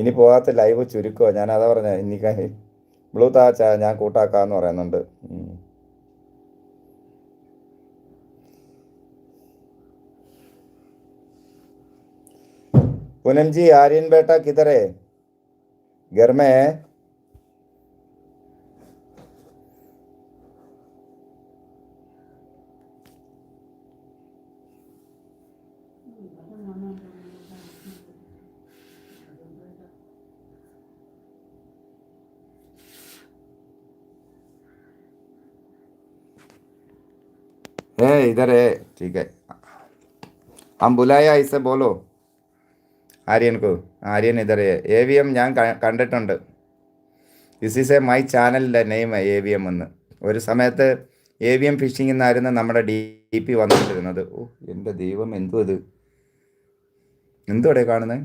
ഇനി പോകാത്ത ലൈവ് ചുരുക്കോ, ഞാൻ അതാ പറഞ്ഞ ഇനി ബ്ലൂ താച്ച ഞാൻ കൂട്ടാക്കാന്ന് പറയുന്നുണ്ട്. पूनम जी आर्यन बेटा किधर है? घर में है? इधर है, ठीक है। हम बुलाया इसे बोलो ആര്യൻ കോ. ആര്യൻ ഇതർ AVM ഞാൻ കണ്ടിട്ടുണ്ട്. ദിസ് ഈസ് മൈ ചാനലിൻ്റെ നെയിം AVM എന്ന്. ഒരു സമയത്ത് AVM ഫിഷിംഗ് എന്നായിരുന്നു നമ്മുടെ DP വന്നുകൊണ്ടിരുന്നത്. ഓ എൻ്റെ ദൈവം, എന്തോ ഇത്, എന്തോടെ കാണുന്നത്?